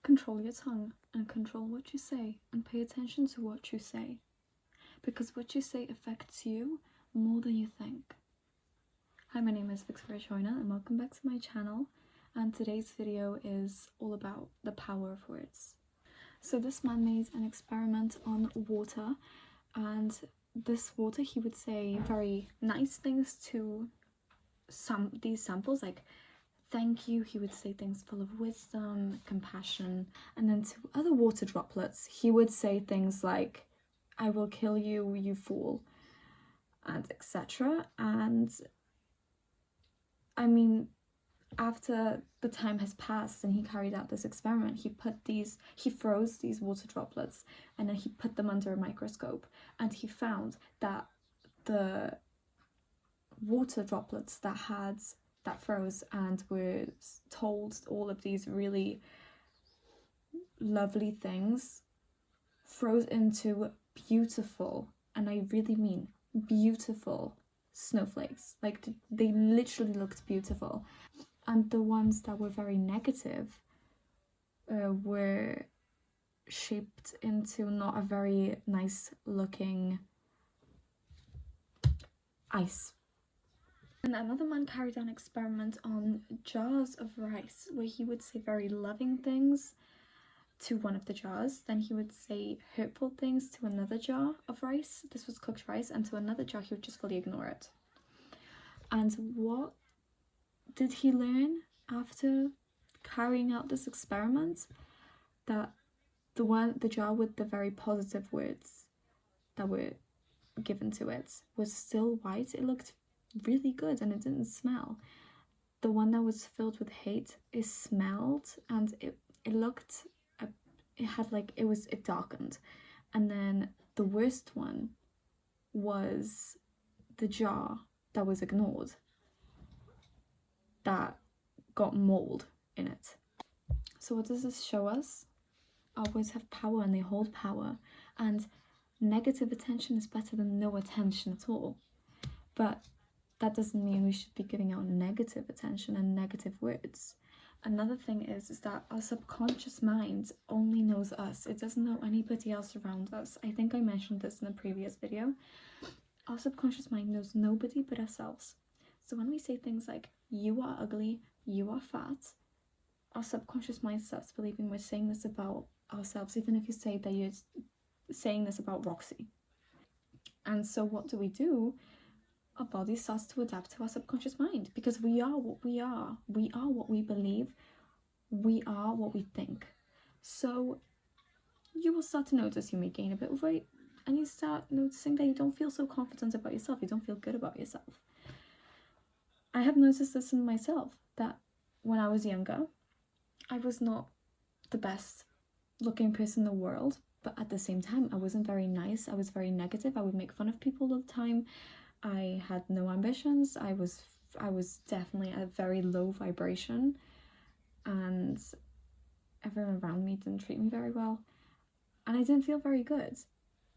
Control your tongue and control what you say, and pay attention to what you say, because what you say affects you more than you think. Hi, my name is Victoria Joyner and welcome back to my channel, and today's video is all about the power of words. So this man made an experiment on water, and this water, he would say very nice things to these samples, like thank you. He would say things full of wisdom, compassion, and then to other water droplets he would say things like, I will kill you, you fool, and etc. And I mean, after the time has passed and he carried out this experiment, he froze these water droplets and then he put them under a microscope, and he found that the water droplets that froze and were told all of these really lovely things froze into beautiful, and I really mean beautiful, snowflakes. Like, they literally looked beautiful. And the ones that were very negative were shaped into not a very nice looking ice. And another man carried out an experiment on jars of rice, where he would say very loving things to one of the jars, then he would say hurtful things to another jar of rice. This was cooked rice, and to another jar he would just fully ignore it. And what did he learn after carrying out this experiment? That the jar with the very positive words that were given to it was still white. It looked really good and it didn't smell. The one that was filled with hate, it smelled, and it looked, it darkened. And then the worst one was the jar that was ignored, that got mold in it. So what does this show us? Our words have power and they hold power, and negative attention is better than no attention at all. But that doesn't mean we should be giving out negative attention and negative words. Another thing is that our subconscious mind only knows us. It doesn't know anybody else around us. I think I mentioned this in a previous video. Our subconscious mind knows nobody but ourselves. So when we say things like, you are ugly, you are fat, our subconscious mind starts believing we're saying this about ourselves, even if you say that you're saying this about Roxy. And so what do? Our body starts to adapt to our subconscious mind, because we are what we are. We are what we believe. We are what we think. So you will start to notice you may gain a bit of weight, and you start noticing that you don't feel so confident about yourself. You don't feel good about yourself. I have noticed this in myself, that when I was younger, I was not the best looking person in the world, but at the same time, I wasn't very nice. I was very negative. I would make fun of people all the time. I had no ambitions. I was definitely a very low vibration, and everyone around me didn't treat me very well, and I didn't feel very good.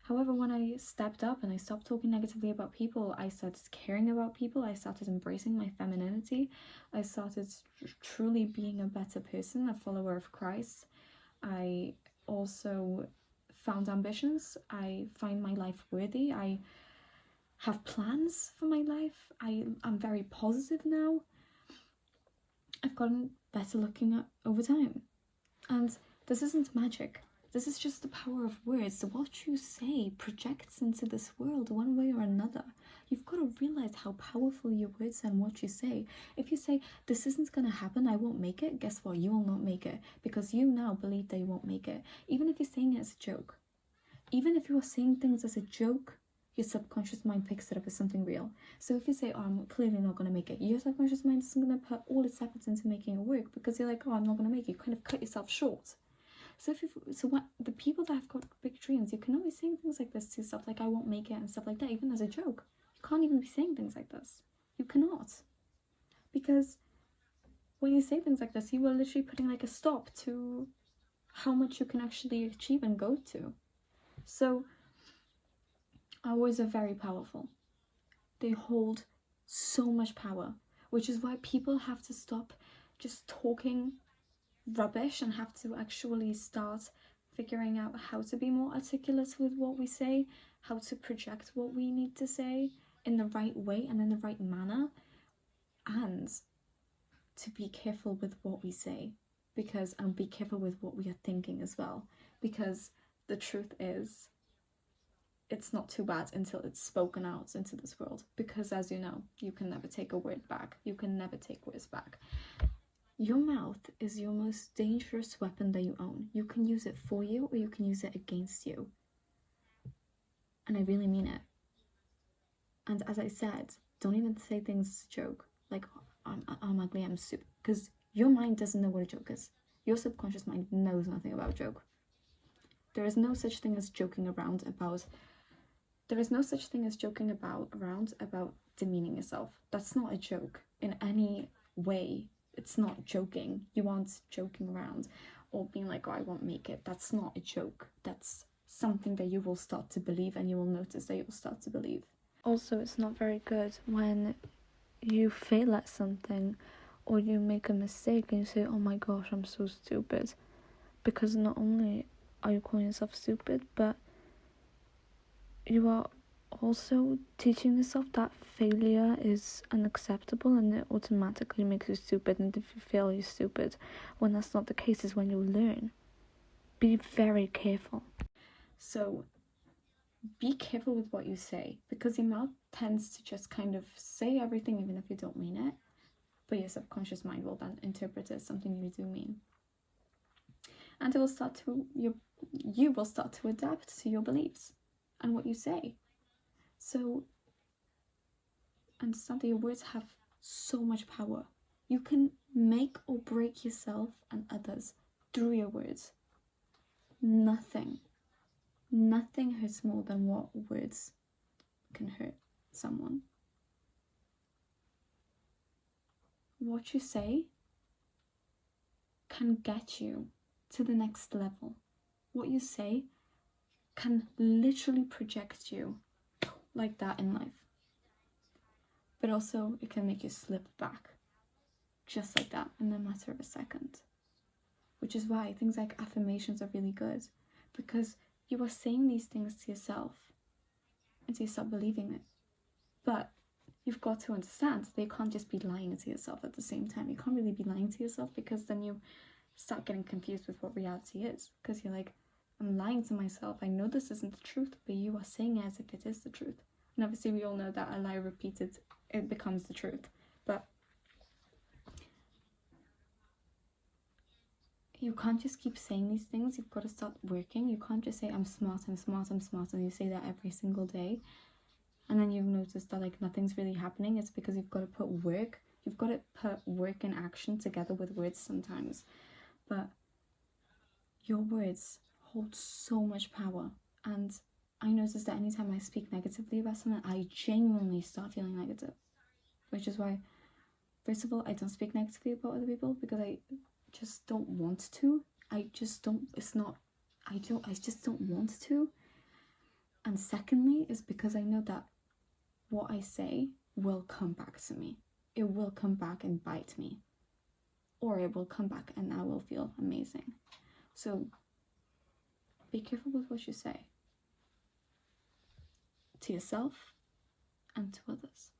However, when I stepped up and I stopped talking negatively about people, I started caring about people. I started embracing my femininity. I started truly being a better person, a follower of Christ. I also found ambitions. I find my life worthy. I have plans for my life. I'm very positive now. I've gotten better looking over time. And this isn't magic. This is just the power of words. So what you say projects into this world one way or another. You've got to realize how powerful your words are and what you say. If you say, this isn't going to happen, I won't make it, guess what? You will not make it, because you now believe that you won't make it. Even if you're saying it as a joke. Even if you are saying things as a joke, your subconscious mind picks it up as something real. So if you say, oh, I'm clearly not going to make it, your subconscious mind isn't going to put all its efforts into making it work, because you're like, oh, I'm not going to make it. You kind of cut yourself short. So what the people that have got big dreams, you cannot be saying things like this to yourself, like I won't make it and stuff like that, even as a joke. You can't even be saying things like this. You cannot. Because when you say things like this, you are literally putting like a stop to how much you can actually achieve and go to. So our words are very powerful. They hold so much power, which is why people have to stop just talking rubbish and have to actually start figuring out how to be more articulate with what we say, how to project what we need to say in the right way and in the right manner, and to be careful with what we say, and be careful with what we are thinking as well, because the truth is, it's not too bad until it's spoken out into this world, because as you know, you can never take a word back. You can never take words back. Your mouth is your most dangerous weapon that you own. You can use it for you or you can use it against you. And I really mean it. And as I said, don't even say things as a joke. Like, I'm ugly, I'm stupid. Because your mind doesn't know what a joke is. Your subconscious mind knows nothing about a joke. There is no such thing as joking around about demeaning yourself. That's not a joke in any way. It's not joking. You aren't joking around or being like, oh, I won't make it. That's not a joke. That's something that you will start to believe, and you will notice that you will start to believe. Also, it's not very good when you fail at something or you make a mistake and you say, oh my gosh, I'm so stupid. Because not only are you calling yourself stupid, but you are also teaching yourself that failure is unacceptable and it automatically makes you stupid, and if you fail, you're stupid, when that's not the case. Is when you learn. Be very careful. So be careful with what you say, because your mouth tends to just kind of say everything even if you don't mean it, but your subconscious mind will then interpret it as something you do mean, and it will start to you will start to adapt to your beliefs and what you say. So understand that your words have so much power. You can make or break yourself and others through your words. Nothing hurts more than what words can hurt someone. What you say can get you to the next level. What you say can literally project you like that in life. But also it can make you slip back just like that in a matter of a second. Which is why things like affirmations are really good, because you are saying these things to yourself until you start believing it. But you've got to understand that you can't just be lying to yourself at the same time. You can't really be lying to yourself, because then you start getting confused with what reality is, because you're like, I'm lying to myself. I know this isn't the truth, but you are saying it as if it is the truth. And obviously we all know that a lie repeated, it becomes the truth. But you can't just keep saying these things. You've got to start working. You can't just say, I'm smart, I'm smart, I'm smart, and you say that every single day, and then you've noticed that like nothing's really happening. It's because you've got to put work. You've got to put work and action together with words sometimes. But your words hold so much power. And I noticed that anytime I speak negatively about something, I genuinely start feeling negative. Which is why, first of all, I don't speak negatively about other people, because I just don't want to. I just don't want to. And secondly is because I know that what I say will come back to me. It will come back and bite me. Or it will come back and I will feel amazing. So be careful with what you say to yourself and to others.